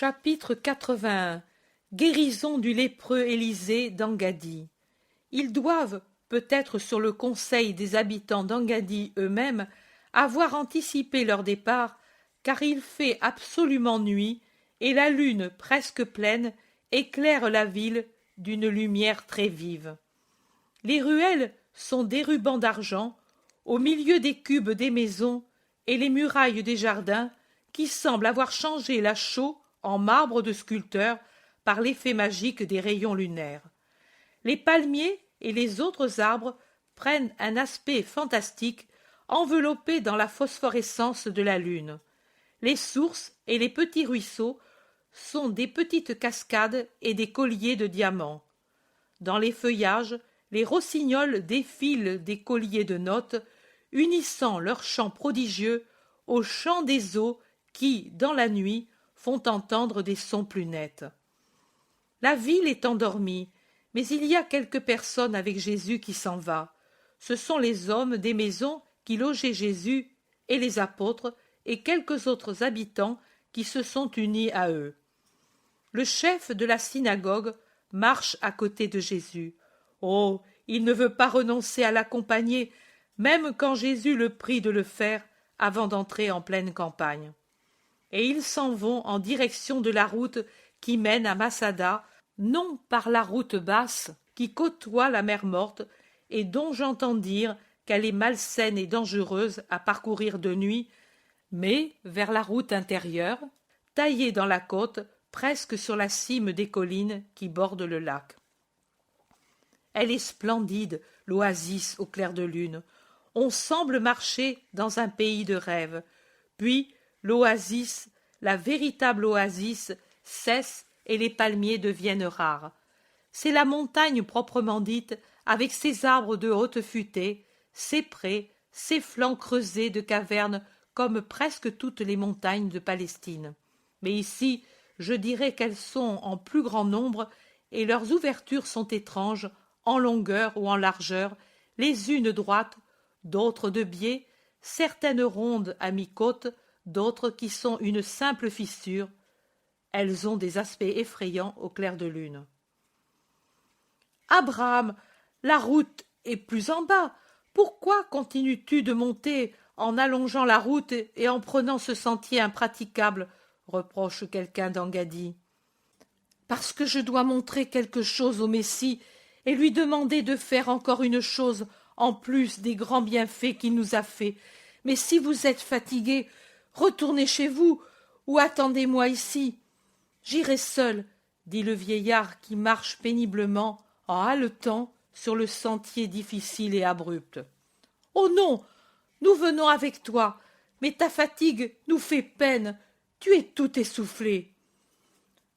Chapitre 81. Guérison du lépreux Élisée d'Engaddi. Ils doivent, peut-être sur le conseil des habitants d'Engaddi eux-mêmes, avoir anticipé leur départ, car il fait absolument nuit, et la lune presque pleine éclaire la ville d'une lumière très vive. Les ruelles sont des rubans d'argent, au milieu des cubes des maisons et les murailles des jardins, qui semblent avoir changé la chaux en marbre de sculpteur par l'effet magique des rayons lunaires. Les palmiers et les autres arbres prennent un aspect fantastique, enveloppés dans la phosphorescence de la lune. Les sources et les petits ruisseaux sont des petites cascades et des colliers de diamants. Dans les feuillages, les rossignols défilent des colliers de notes, unissant leurs chants prodigieux au chant des eaux qui, dans la nuit, font entendre des sons plus nets. La ville est endormie, mais il y a quelques personnes avec Jésus qui s'en va. Ce sont les hommes des maisons qui logeaient Jésus et les apôtres et quelques autres habitants qui se sont unis à eux. Le chef de la synagogue marche à côté de Jésus. Oh, il ne veut pas renoncer à l'accompagner, même quand Jésus le prie de le faire avant d'entrer en pleine campagne. Et ils s'en vont en direction de la route qui mène à Masada, non par la route basse qui côtoie la mer Morte et dont j'entends dire qu'elle est malsaine et dangereuse à parcourir de nuit, mais vers la route intérieure, taillée dans la côte, presque sur la cime des collines qui bordent le lac. Elle est splendide, l'oasis au clair de lune. On semble marcher dans un pays de rêve. Puis l'oasis, la véritable oasis, cesse et les palmiers deviennent rares. C'est la montagne proprement dite, avec ses arbres de haute futée, ses prés, ses flancs creusés de cavernes comme presque toutes les montagnes de Palestine. Mais ici, je dirais qu'elles sont en plus grand nombre et leurs ouvertures sont étranges, en longueur ou en largeur, les unes droites, d'autres de biais, certaines rondes à mi-côte, d'autres qui sont une simple fissure. Elles ont des aspects effrayants au clair de lune. Abraham, la route est plus en bas. Pourquoi continues-tu de monter en allongeant la route et en prenant ce sentier impraticable, reproche quelqu'un d'Engaddi. Parce que je dois montrer quelque chose au Messie et lui demander de faire encore une chose en plus des grands bienfaits qu'il nous a faits. Mais si vous êtes fatigué, retournez chez vous ou attendez-moi ici. J'irai seul, dit le vieillard qui marche péniblement, en haletant, sur le sentier difficile et abrupt. Oh non, nous venons avec toi, mais ta fatigue nous fait peine, tu es tout essoufflé.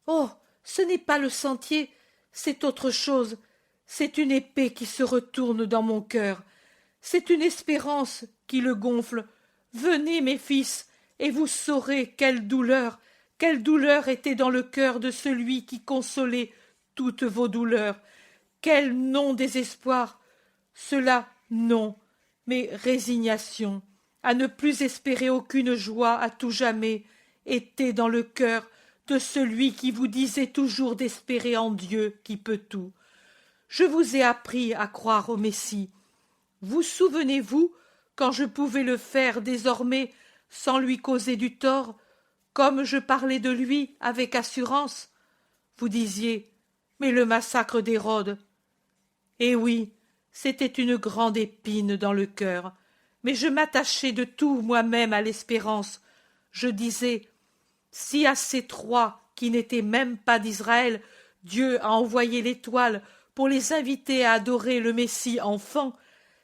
Oh, ce n'est pas le sentier, c'est autre chose, c'est une épée qui se retourne dans mon cœur, c'est une espérance qui le gonfle. Venez, mes fils, et vous saurez quelle douleur était dans le cœur de celui qui consolait toutes vos douleurs. Quel non-désespoir! Cela, non, mais résignation, à ne plus espérer aucune joie à tout jamais, était dans le cœur de celui qui vous disait toujours d'espérer en Dieu qui peut tout. Je vous ai appris à croire au Messie. Vous souvenez-vous, quand je pouvais le faire désormais sans lui causer du tort, comme je parlais de lui avec assurance? Vous disiez, mais le massacre d'Hérode. Eh oui, c'était une grande épine dans le cœur, mais je m'attachais de tout moi-même à l'espérance. Je disais, si à ces trois qui n'étaient même pas d'Israël, Dieu a envoyé l'étoile pour les inviter à adorer le Messie enfant,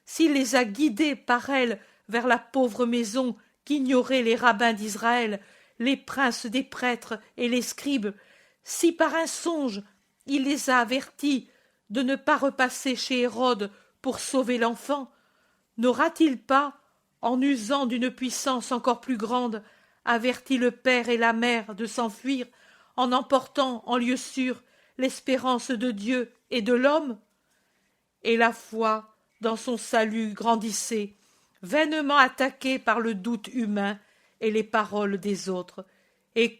s'il les a guidés par elle vers la pauvre maison qu'ignoraient les rabbins d'Israël, les princes des prêtres et les scribes, si par un songe il les a avertis de ne pas repasser chez Hérode pour sauver l'enfant, n'aura-t-il pas, en usant d'une puissance encore plus grande, averti le père et la mère de s'enfuir, en emportant en lieu sûr l'espérance de Dieu et de l'homme? Et la foi dans son salut grandissait, vainement attaquée par le doute humain et les paroles des autres. Et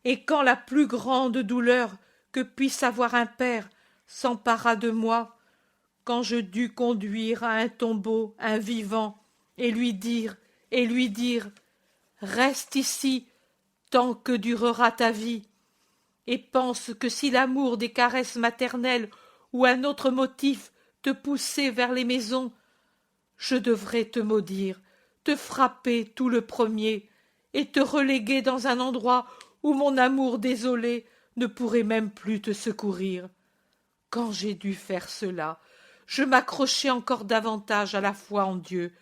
et quand la plus grande douleur que puisse avoir un père s'empara de moi, quand je dus conduire à un tombeau un vivant et lui dire reste ici tant que durera ta vie, et pense que si l'amour des caresses maternelles ou un autre motif te poussait vers les maisons, je devrais te maudire, te frapper tout le premier, et te reléguer dans un endroit où mon amour désolé ne pourrait même plus te secourir. Quand j'ai dû faire cela, je m'accrochai encore davantage à la foi en Dieu,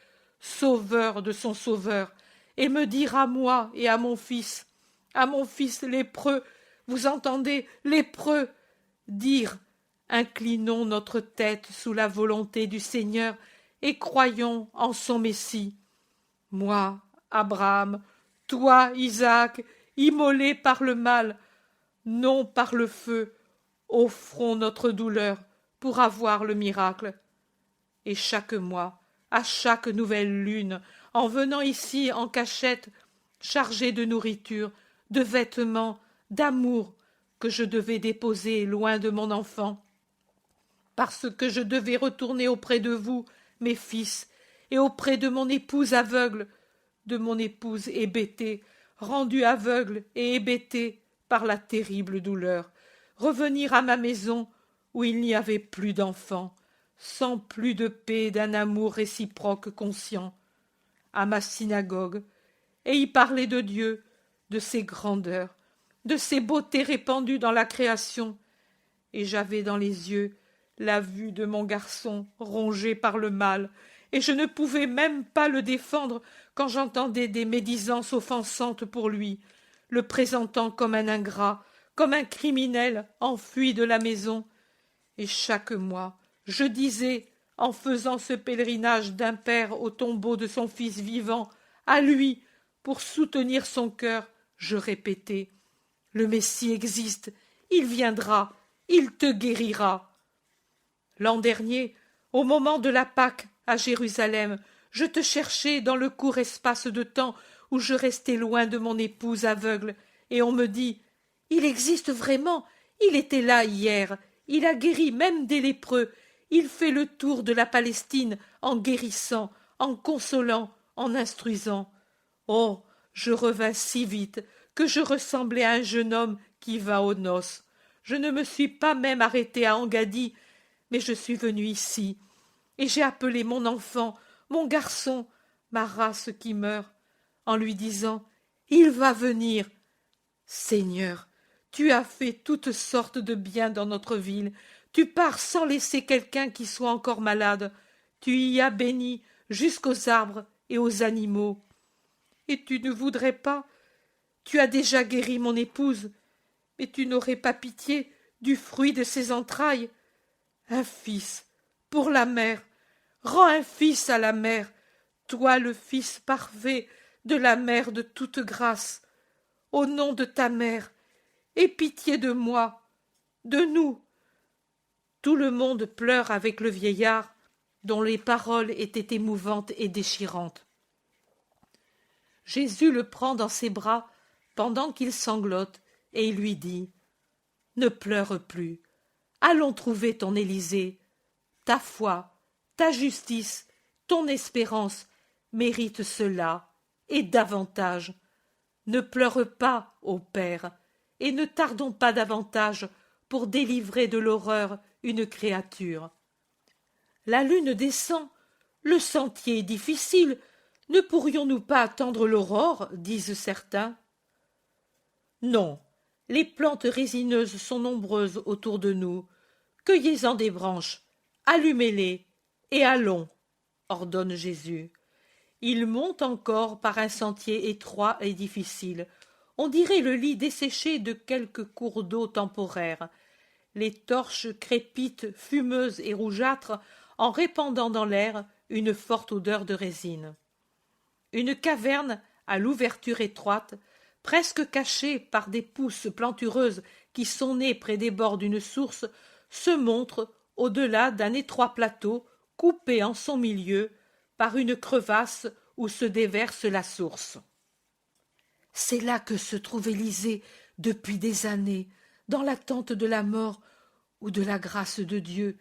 sauveur de son sauveur, et me dire à moi et à mon fils lépreux, vous entendez, lépreux, dire inclinons notre tête sous la volonté du Seigneur et croyons en son Messie. Moi, Abraham, toi, Isaac, immolés par le mal, non par le feu, offrons notre douleur pour avoir le miracle. Et chaque mois, à chaque nouvelle lune, en venant ici en cachette, chargé de nourriture, de vêtements, d'amour, que je devais déposer loin de mon enfant, parce que je devais retourner auprès de vous, mes fils, et auprès de mon épouse aveugle, de mon épouse hébétée, rendue aveugle et hébétée par la terrible douleur, revenir à ma maison où il n'y avait plus d'enfants, sans plus de paix d'un amour réciproque conscient, à ma synagogue, et y parler de Dieu, de ses grandeurs, de ses beautés répandues dans la création, et j'avais dans les yeux la vue de mon garçon rongé par le mal, et je ne pouvais même pas le défendre quand j'entendais des médisances offensantes pour lui, le présentant comme un ingrat, comme un criminel enfui de la maison. Et chaque mois, je disais, en faisant ce pèlerinage d'un père au tombeau de son fils vivant, à lui, pour soutenir son cœur, je répétais, le Messie existe, il viendra, il te guérira. L'an dernier, au moment de la Pâque à Jérusalem, je te cherchais dans le court espace de temps où je restais loin de mon épouse aveugle, et on me dit « Il existe vraiment, il était là hier, il a guéri même des lépreux, il fait le tour de la Palestine en guérissant, en consolant, en instruisant. » Oh, je revins si vite que je ressemblais à un jeune homme qui va aux noces. Je ne me suis pas même arrêté à Engaddi, mais je suis venu ici, et j'ai appelé mon enfant, mon garçon, ma race qui meurt, en lui disant « Il va venir. » Seigneur, tu as fait toutes sortes de bien dans notre ville, tu pars sans laisser quelqu'un qui soit encore malade, tu y as béni jusqu'aux arbres et aux animaux. Et tu ne voudrais pas, tu as déjà guéri mon épouse, mais tu n'aurais pas pitié du fruit de ses entrailles. Un fils pour la mère, rends un fils à la mère, toi le fils parfait de la mère de toute grâce. Au nom de ta mère, aie pitié de moi, de nous. Tout le monde pleure avec le vieillard, dont les paroles étaient émouvantes et déchirantes. Jésus le prend dans ses bras pendant qu'il sanglote, et il lui dit « Ne pleure plus, allons trouver ton Élysée. Ta foi, ta justice, ton espérance méritent cela, et davantage. Ne pleure pas, ô Père, et ne tardons pas davantage pour délivrer de l'horreur une créature. La lune descend, le sentier est difficile, ne pourrions-nous pas attendre l'aurore, disent certains. Non, les plantes résineuses sont nombreuses autour de nous. Cueillez-en des branches, allumez-les, et allons, ordonne Jésus. Il monte encore par un sentier étroit et difficile. On dirait le lit desséché de quelque cours d'eau temporaire. Les torches crépitent, fumeuses et rougeâtres, en répandant dans l'air une forte odeur de résine. Une caverne, à l'ouverture étroite, presque cachée par des pousses plantureuses qui sont nées près des bords d'une source, se montre au-delà d'un étroit plateau coupé en son milieu par une crevasse où se déverse la source. C'est là que se trouve Élysée, depuis des années, dans l'attente de la mort ou de la grâce de Dieu,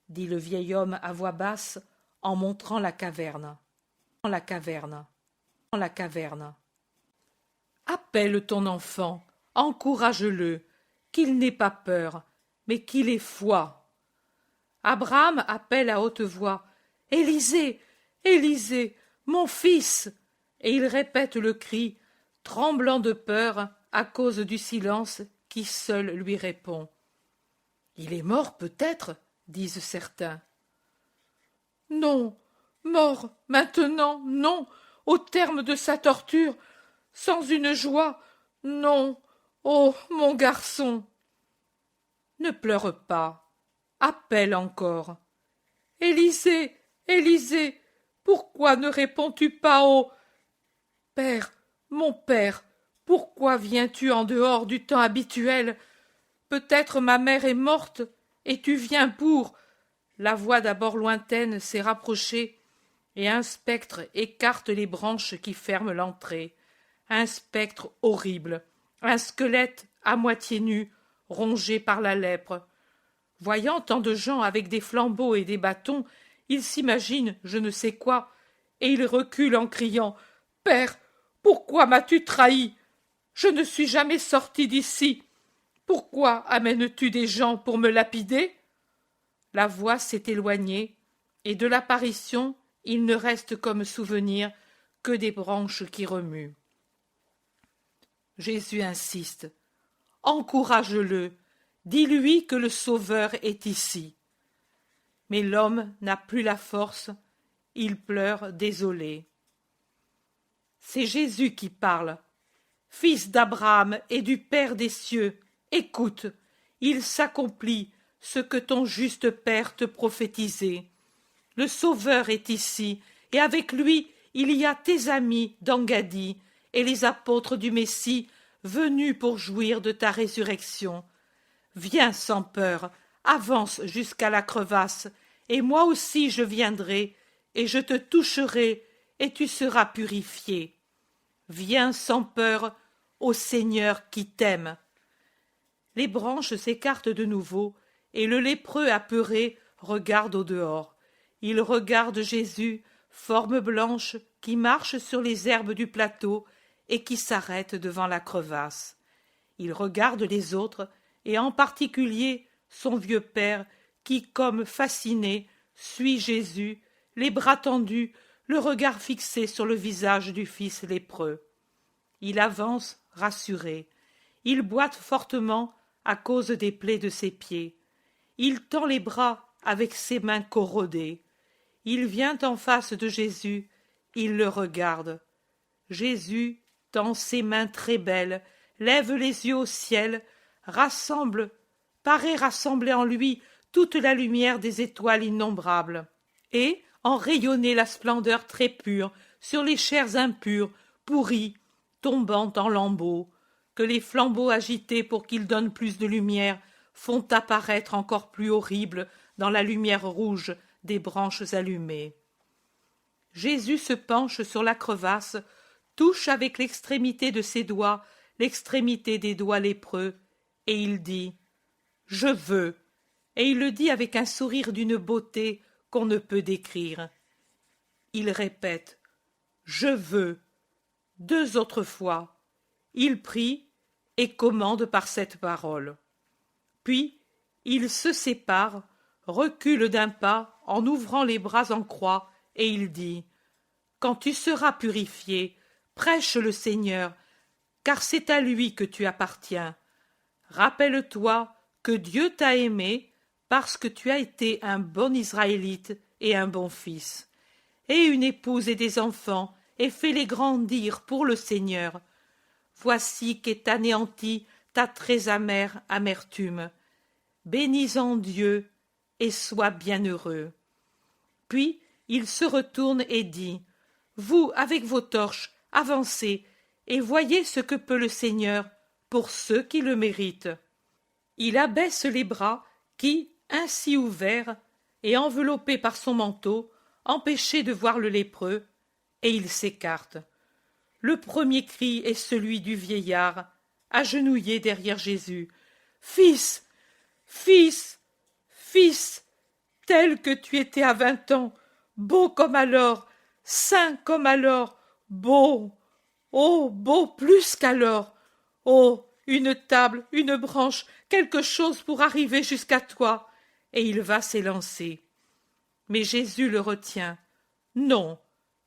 dit le vieil homme à voix basse en montrant la caverne. La caverne. La caverne. Appelle ton enfant, encourage-le, qu'il n'ait pas peur, mais qu'il ait foi. Abraham appelle à haute voix « Élisée, Élisée, mon fils !» et il répète le cri, tremblant de peur à cause du silence qui seul lui répond. « Il est mort peut-être » disent certains. « Non, mort maintenant, non, au terme de sa torture, sans une joie, non, oh mon garçon !» Ne pleure pas, appelle encore. « Élisée, Élisée, pourquoi ne réponds-tu pas au... Père, mon père, pourquoi viens-tu en dehors du temps habituel? Peut-être ma mère est morte, et tu viens pour... » La voix d'abord lointaine s'est rapprochée, et un spectre écarte les branches qui ferment l'entrée. Un spectre horrible, un squelette à moitié nu, rongé par la lèpre. Voyant tant de gens avec des flambeaux et des bâtons, il s'imagine je ne sais quoi, et il recule en criant « Père, pourquoi m'as-tu trahi? Je ne suis jamais sorti d'ici. Pourquoi amènes-tu des gens pour me lapider ?» La voix s'est éloignée, et de l'apparition, il ne reste comme souvenir que des branches qui remuent. Jésus insiste. « Encourage-le, dis-lui que le Sauveur est ici. » Mais l'homme n'a plus la force, il pleure désolé. C'est Jésus qui parle. « Fils d'Abraham et du Père des cieux, écoute, il s'accomplit ce que ton juste Père te prophétisait. Le Sauveur est ici, et avec lui il y a tes amis d'Engadi et les apôtres du Messie venus pour jouir de ta résurrection. Viens sans peur, avance jusqu'à la crevasse, et moi aussi je viendrai, et je te toucherai, et tu seras purifié. Viens sans peur, ô Seigneur qui t'aime. » Les branches s'écartent de nouveau, et le lépreux apeuré regarde au dehors. Il regarde Jésus, forme blanche, qui marche sur les herbes du plateau et qui s'arrête devant la crevasse. Il regarde les autres, et en particulier son vieux père, qui, comme fasciné, suit Jésus, les bras tendus, le regard fixé sur le visage du fils lépreux. Il avance, rassuré. Il boite fortement à cause des plaies de ses pieds. Il tend les bras avec ses mains corrodées. Il vient en face de Jésus, il le regarde. Jésus tend ses mains très belles, lève les yeux au ciel, paraît rassembler en lui toute la lumière des étoiles innombrables, et en rayonner la splendeur très pure sur les chairs impures, pourries, tombant en lambeaux, que les flambeaux agités pour qu'ils donnent plus de lumière font apparaître encore plus horribles dans la lumière rouge des branches allumées. Jésus se penche sur la crevasse, touche avec l'extrémité de ses doigts l'extrémité des doigts lépreux, et il dit « Je veux », et il le dit avec un sourire d'une beauté qu'on ne peut décrire. Il répète « Je veux » 2 autres fois. Il prie et commande par cette parole. Puis il se sépare, recule d'un pas en ouvrant les bras en croix, et il dit « Quand tu seras purifié, prêche le Seigneur, car c'est à lui que tu appartiens. Rappelle-toi que Dieu t'a aimé parce que tu as été un bon Israélite et un bon fils. Aie une épouse et des enfants, et fais-les grandir pour le Seigneur. Voici qu'est anéantie ta très amère amertume. Bénis en Dieu et sois bienheureux. » Puis il se retourne et dit « Vous, avec vos torches, avancez, et voyez ce que peut le Seigneur pour ceux qui le méritent. » Il abaisse les bras qui, ainsi ouverts et enveloppés par son manteau, empêchaient de voir le lépreux, et il s'écarte. Le premier cri est celui du vieillard agenouillés derrière Jésus. Fils, fils, fils, tel que tu étais à 20 ans, beau comme alors, saint comme alors, beau, oh, beau plus qu'alors. Oh, une table, une branche, quelque chose pour arriver jusqu'à toi. Et il va s'élancer. Mais Jésus le retient. Non,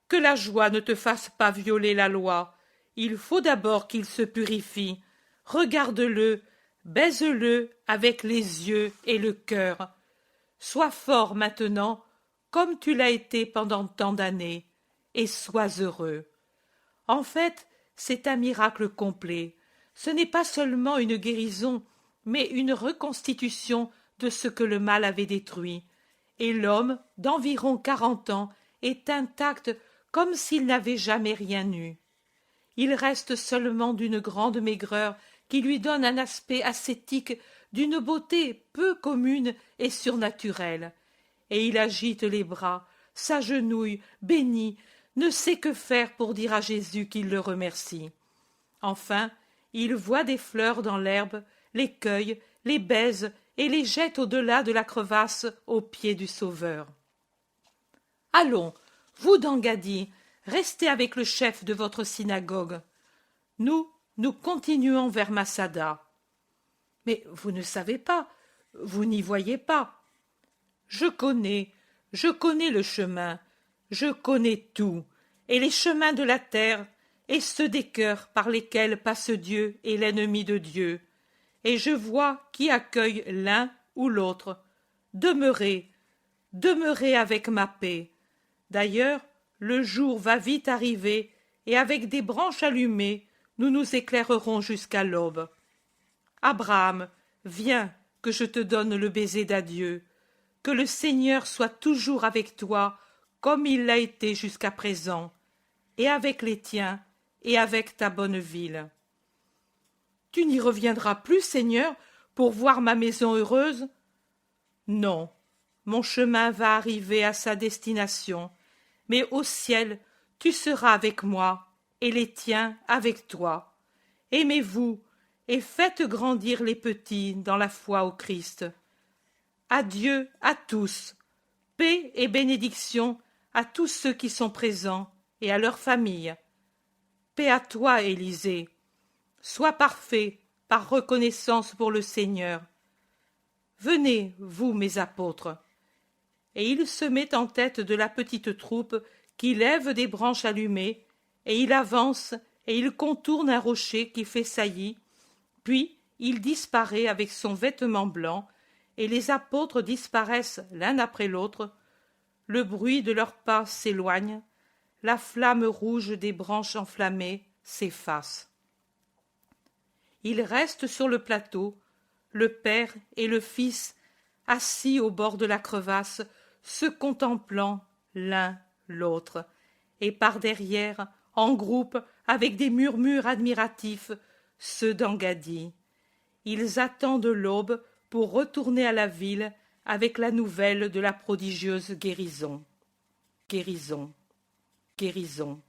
que la joie ne te fasse pas violer la loi. Il faut d'abord qu'il se purifie. Regarde-le, baise-le avec les yeux et le cœur. Sois fort maintenant, comme tu l'as été pendant tant d'années, et sois heureux. En fait, c'est un miracle complet. Ce n'est pas seulement une guérison, mais une reconstitution de ce que le mal avait détruit. Et l'homme, d'environ 40 ans, est intact comme s'il n'avait jamais rien eu. Il reste seulement d'une grande maigreur qui lui donne un aspect ascétique d'une beauté peu commune et surnaturelle. Et il agite les bras, s'agenouille, bénit, ne sait que faire pour dire à Jésus qu'il le remercie. Enfin, il voit des fleurs dans l'herbe, les cueille, les baise et les jette au-delà de la crevasse aux pieds du Sauveur. Allons, vous d'Engaddi, restez avec le chef de votre synagogue. Nous continuons vers Masada. Mais vous ne savez pas, vous n'y voyez pas. Je connais le chemin, je connais tout, et les chemins de la terre, et ceux des cœurs par lesquels passe Dieu et l'ennemi de Dieu, et je vois qui accueille l'un ou l'autre. Demeurez, demeurez avec ma paix. D'ailleurs, le jour va vite arriver, et avec des branches allumées, nous nous éclairerons jusqu'à l'aube. Abraham, viens, que je te donne le baiser d'adieu. Que le Seigneur soit toujours avec toi, comme il l'a été jusqu'à présent, et avec les tiens, et avec ta bonne ville. Tu n'y reviendras plus, Seigneur, pour voir ma maison heureuse? Non, mon chemin va arriver à sa destination, mais au ciel, tu seras avec moi, et les tiens avec toi. Aimez-vous, et faites grandir les petits dans la foi au Christ. Adieu à tous, paix et bénédiction à tous ceux qui sont présents et à leurs familles. Paix à toi, Élisée. Sois parfait par reconnaissance pour le Seigneur. Venez, vous, mes apôtres. Et il se met en tête de la petite troupe qui lève des branches allumées, et il avance et il contourne un rocher qui fait saillie, puis il disparaît avec son vêtement blanc, et les apôtres disparaissent l'un après l'autre. Le bruit de leurs pas s'éloigne, la flamme rouge des branches enflammées s'efface. Ils restent sur le plateau, le Père et le Fils, assis au bord de la crevasse, se contemplant l'un l'autre, et par derrière, en groupe, avec des murmures admiratifs, ceux d'Engaddi. Ils attendent l'aube pour retourner à la ville avec la nouvelle de la prodigieuse guérison. Guérison, guérison.